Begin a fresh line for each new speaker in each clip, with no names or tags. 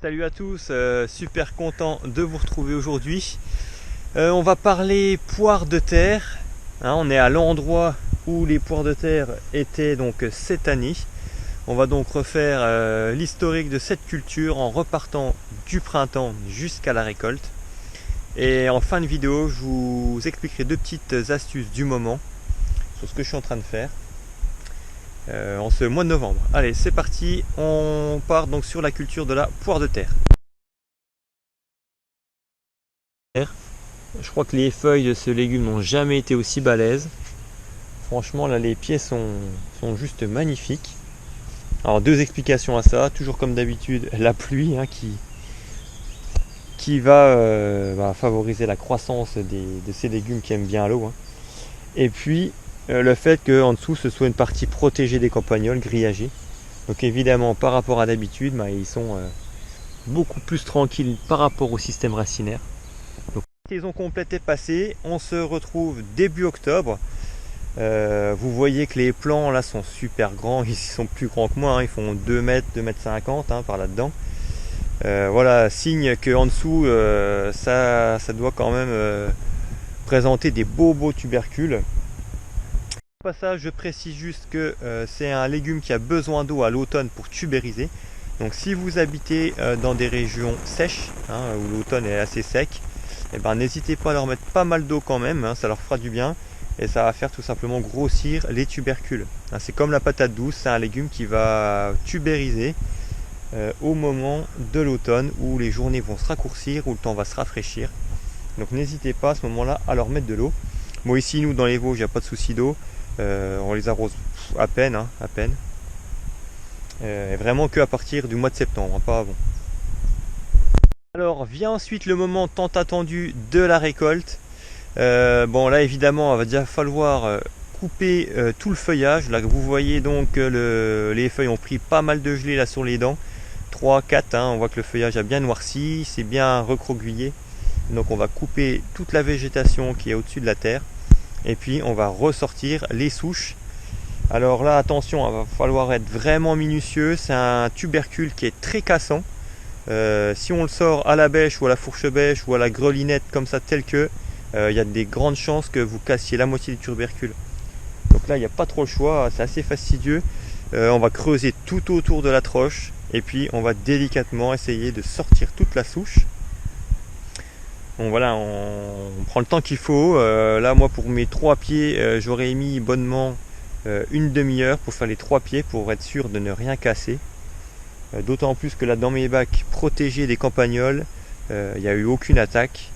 Salut à tous, super content de vous retrouver aujourd'hui. On va parler poires de terre. On est à l'endroit où les poires de terre étaient donc cette année. On va donc refaire l'historique de cette culture en repartant du printemps jusqu'à la récolte. Et en fin de vidéo, je vous expliquerai deux petites astuces du moment sur ce que je suis en train de faire en ce mois de novembre. Allez, c'est parti, on part donc sur la culture de la poire de terre. Je crois que les feuilles de ce légume n'ont jamais été aussi balèzes. Franchement, là, les pieds sont juste magnifiques. Alors, deux explications à ça. Toujours comme d'habitude, la pluie qui va favoriser la croissance de ces légumes qui aiment bien l'eau. Et puis, le fait qu'en dessous, ce soit une partie protégée des campagnols, grillagée. Donc, évidemment, par rapport à d'habitude, ils sont beaucoup plus tranquilles par rapport au système racinaire. La saison complète est passée, on se retrouve début octobre. Vous voyez que les plants là sont super grands, ils sont plus grands que moi, ils font 2 mètres, 2 mètres 50 par là-dedans. Voilà, signe qu'en dessous ça doit quand même présenter des beaux tubercules. Au passage, je précise juste que c'est un légume qui a besoin d'eau à l'automne pour tubériser. Donc si vous habitez dans des régions sèches, où l'automne est assez sec, n'hésitez pas à leur mettre pas mal d'eau quand même, ça leur fera du bien et ça va faire tout simplement grossir les tubercules. C'est comme la patate douce, c'est un légume qui va tubériser au moment de l'automne où les journées vont se raccourcir, où le temps va se rafraîchir. Donc n'hésitez pas à ce moment-là à leur mettre de l'eau. Bon, ici nous dans les Vosges, il n'y a pas de souci d'eau, on les arrose à peine, à peine. Et vraiment que à partir du mois de septembre, pas avant. Alors vient ensuite le moment tant attendu de la récolte. Bon là évidemment il va déjà falloir couper tout le feuillage. Là vous voyez donc que les feuilles ont pris pas mal de gelée là sur les dents. 3, 4, on voit que le feuillage a bien noirci, c'est bien recroquevillé. Donc on va couper toute la végétation qui est au-dessus de la terre. Et puis on va ressortir les souches. Alors là attention, il va falloir être vraiment minutieux. C'est un tubercule qui est très cassant. Si on le sort à la bêche ou à la fourche bêche ou à la grelinette comme ça tel que, il y a des grandes chances que vous cassiez la moitié du tubercule. Donc là il n'y a pas trop le choix, c'est assez fastidieux. On va creuser tout autour de la troche et puis on va délicatement essayer de sortir toute la souche. Bon voilà, on prend le temps qu'il faut. Là moi pour mes 3 pieds j'aurais mis bonnement une demi-heure pour faire les 3 pieds pour être sûr de ne rien casser. D'autant plus que là dans mes bacs protégés des campagnols, il n'y a eu aucune attaque.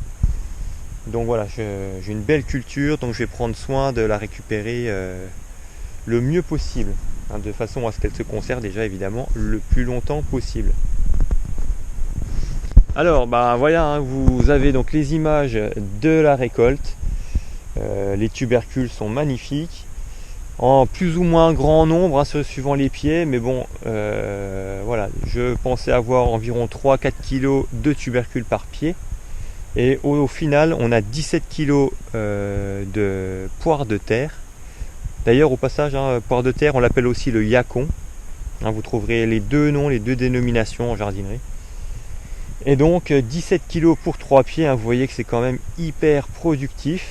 Donc voilà, j'ai une belle culture, donc je vais prendre soin de la récupérer le mieux possible, de façon à ce qu'elle se conserve déjà évidemment le plus longtemps possible. Alors voilà, vous avez donc les images de la récolte. Les tubercules sont magnifiques. En plus ou moins grand nombre suivant les pieds, mais bon voilà, je pensais avoir environ 3-4 kg de tubercules par pied et au final on a 17 kg de poire de terre. D'ailleurs au passage, poire de terre on l'appelle aussi le yacon, vous trouverez les deux noms, les deux dénominations en jardinerie. Et donc 17 kg pour 3 pieds, vous voyez que c'est quand même hyper productif.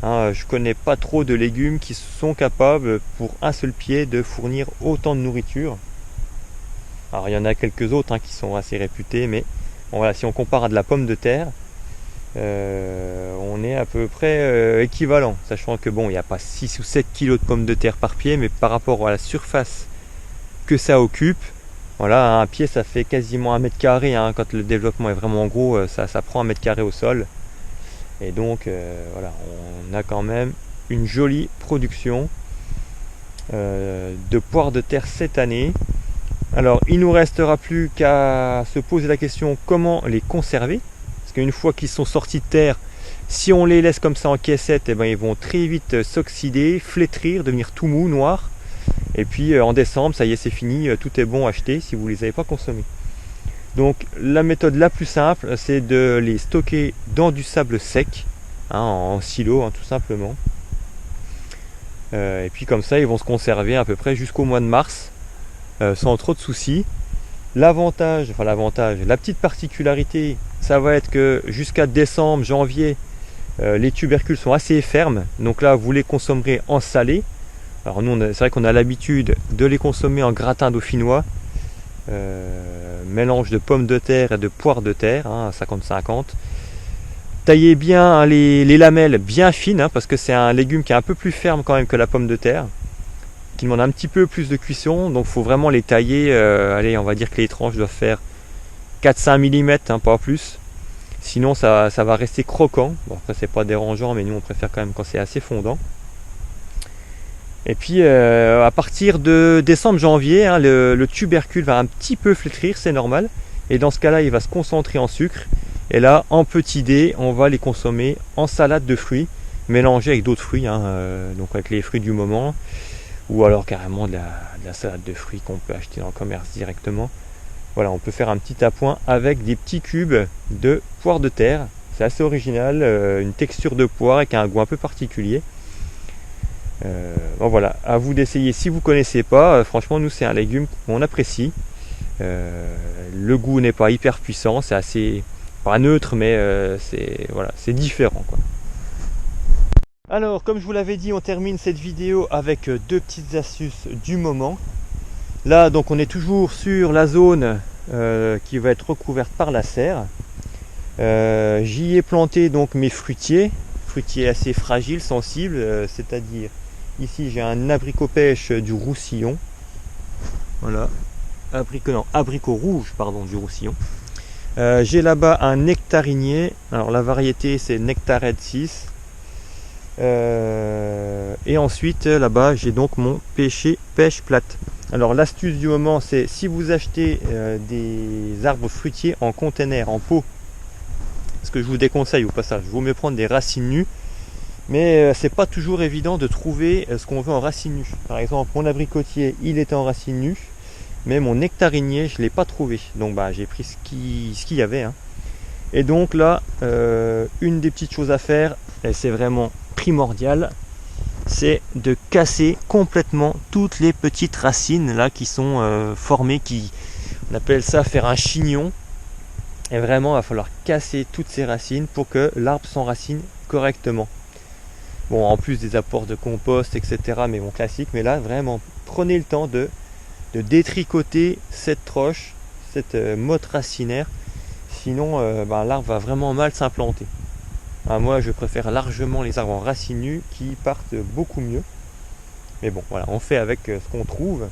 Je connais pas trop de légumes qui sont capables pour un seul pied de fournir autant de nourriture. Alors il y en a quelques autres qui sont assez réputés, mais bon, voilà, si on compare à de la pomme de terre, on est à peu près équivalent, sachant que bon, il n'y a pas 6 ou 7 kg de pommes de terre par pied, mais par rapport à la surface que ça occupe, voilà, un pied ça fait quasiment 1 mètre carré, quand le développement est vraiment gros, ça prend 1 mètre carré au sol. Et donc voilà, on a quand même une jolie production de poires de terre cette année. Alors il nous restera plus qu'à se poser la question comment les conserver, parce qu'une fois qu'ils sont sortis de terre, si on les laisse comme ça en caissette, ils vont très vite s'oxyder, flétrir, devenir tout mou, noir. Et puis en décembre, ça y est, c'est fini, tout est bon à acheter si vous ne les avez pas consommés. Donc la méthode la plus simple, c'est de les stocker dans du sable sec, en silo tout simplement. Et puis comme ça, ils vont se conserver à peu près jusqu'au mois de mars, sans trop de soucis. L'avantage, la petite particularité, ça va être que jusqu'à décembre, janvier, les tubercules sont assez fermes. Donc là, vous les consommerez en salé. Alors nous, c'est vrai qu'on a l'habitude de les consommer en gratin dauphinois. Mélange de pommes de terre et de poires de terre, hein, 50-50. Taillez bien hein, les lamelles bien fines, hein, parce que c'est un légume qui est un peu plus ferme quand même que la pomme de terre, qui demande un petit peu plus de cuisson, donc il faut vraiment les tailler. Allez, on va dire que les tranches doivent faire 4-5 mm, hein, pas plus. Sinon ça va rester croquant. Bon, après c'est pas dérangeant, mais nous on préfère quand même quand c'est assez fondant. Et puis à partir de décembre-janvier, hein, le tubercule va un petit peu flétrir, c'est normal. Et dans ce cas-là, il va se concentrer en sucre. Et là, en petit dé, on va les consommer en salade de fruits, mélangée avec d'autres fruits, hein, donc avec les fruits du moment, ou alors carrément de la salade de fruits qu'on peut acheter dans le commerce directement. Voilà, on peut faire un petit appoint avec des petits cubes de poire de terre. C'est assez original, une texture de poire avec un goût un peu particulier. Bon voilà, à vous d'essayer si vous ne connaissez pas. Franchement, nous c'est un légume qu'on apprécie. Le goût n'est pas hyper puissant, c'est assez pas neutre, mais c'est différent, quoi. Alors, comme je vous l'avais dit, on termine cette vidéo avec deux petites astuces du moment. Là, donc, on est toujours sur la zone qui va être recouverte par la serre. J'y ai planté donc mes fruitiers assez fragiles, sensibles, c'est-à-dire ici j'ai un abricot pêche du Roussillon. Voilà, abricot rouge pardon du Roussillon. J'ai là-bas un nectarinier, alors la variété c'est Nectared 6. Et ensuite là-bas j'ai donc mon pêche plate. Alors l'astuce du moment, c'est si vous achetez des arbres fruitiers en container, en pot, ce que je vous déconseille au passage, il vaut mieux prendre des racines nues, mais c'est pas toujours évident de trouver ce qu'on veut en racines nues. Par exemple, mon abricotier, il était en racines nues, mais mon nectarinier, je l'ai pas trouvé. Donc j'ai pris ce qu'il y avait, hein. Et donc là, une des petites choses à faire, et c'est vraiment primordial, c'est de casser complètement toutes les petites racines là qui sont formées, on appelle ça faire un chignon. Et vraiment, il va falloir casser toutes ces racines pour que l'arbre s'enracine correctement. Bon, en plus des apports de compost, etc. Mais bon, classique. Mais là, vraiment, prenez le temps de détricoter cette troche, cette motte racinaire. Sinon, l'arbre va vraiment mal s'implanter. Moi, je préfère largement les arbres en racines nues qui partent beaucoup mieux. Mais bon, voilà, on fait avec ce qu'on trouve.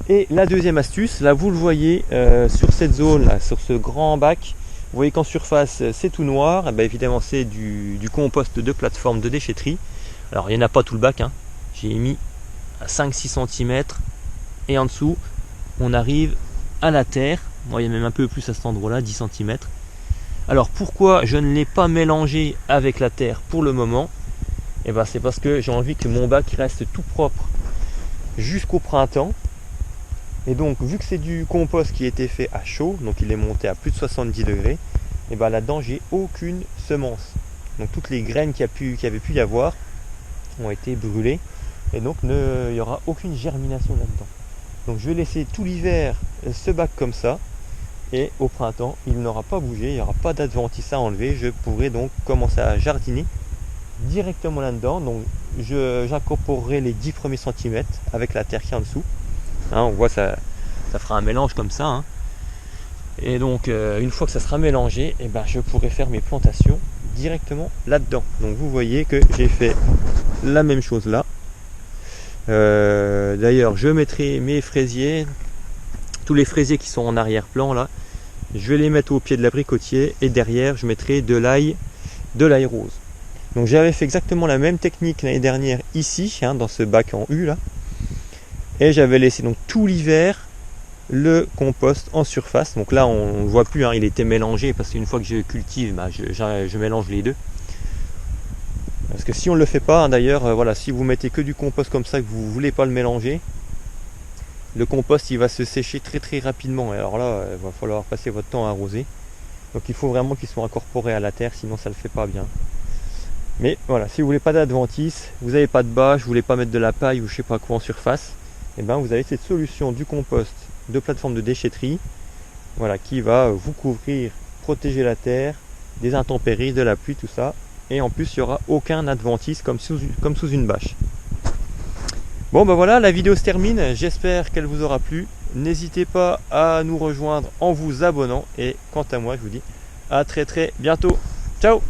Et la deuxième astuce, là vous le voyez sur cette zone, là, sur ce grand bac, vous voyez qu'en surface c'est tout noir, et bien évidemment c'est du compost de plateforme de déchetterie. Alors il n'y en a pas tout le bac, hein. J'ai mis à 5-6 cm et en dessous on arrive à la terre. Bon, il y a même un peu plus à cet endroit là, 10 cm. Alors pourquoi je ne l'ai pas mélangé avec la terre pour le moment? Et ben c'est parce que j'ai envie que mon bac reste tout propre jusqu'au printemps. Et donc vu que c'est du compost qui a été fait à chaud, donc il est monté à plus de 70 degrés, et ben là-dedans j'ai aucune semence. Donc toutes les graines qu'il y avait pu y avoir ont été brûlées, et donc il n'y aura aucune germination là-dedans. Donc je vais laisser tout l'hiver ce bac comme ça, et au printemps il n'aura pas bougé, il n'y aura pas d'adventice à enlever. Je pourrai donc commencer à jardiner directement là-dedans. Donc j'incorporerai les 10 premiers centimètres avec la terre qui est en dessous. Hein, on voit ça fera un mélange comme ça, hein. Et donc une fois que ça sera mélangé, et je pourrai faire mes plantations directement là-dedans. Donc vous voyez que j'ai fait la même chose là. D'ailleurs je mettrai mes fraisiers, tous les fraisiers qui sont en arrière-plan là, je vais les mettre au pied de l'abricotier, et derrière je mettrai de l'ail rose. Donc j'avais fait exactement la même technique l'année dernière ici, hein, dans ce bac en U là. Et j'avais laissé donc tout l'hiver le compost en surface. Donc là on ne voit plus, hein, il était mélangé, parce qu'une fois que je cultive, je mélange les deux. Parce que si on ne le fait pas, hein, d'ailleurs, voilà, si vous mettez que du compost comme ça, que vous ne voulez pas le mélanger, le compost il va se sécher très très rapidement. Et alors là, il va falloir passer votre temps à arroser. Donc il faut vraiment qu'il soit incorporé à la terre, sinon ça ne le fait pas bien. Mais voilà, si vous voulez pas d'adventice, vous n'avez pas de bâche, vous voulez pas mettre de la paille ou je sais pas quoi en surface, et vous avez cette solution du compost de plateforme de déchetterie, voilà, qui va vous couvrir, protéger la terre des intempéries, de la pluie, tout ça. Et en plus, il n'y aura aucun adventice comme sous une bâche. Bon, ben voilà, la vidéo se termine. J'espère qu'elle vous aura plu. N'hésitez pas à nous rejoindre en vous abonnant. Et quant à moi, je vous dis à très bientôt. Ciao!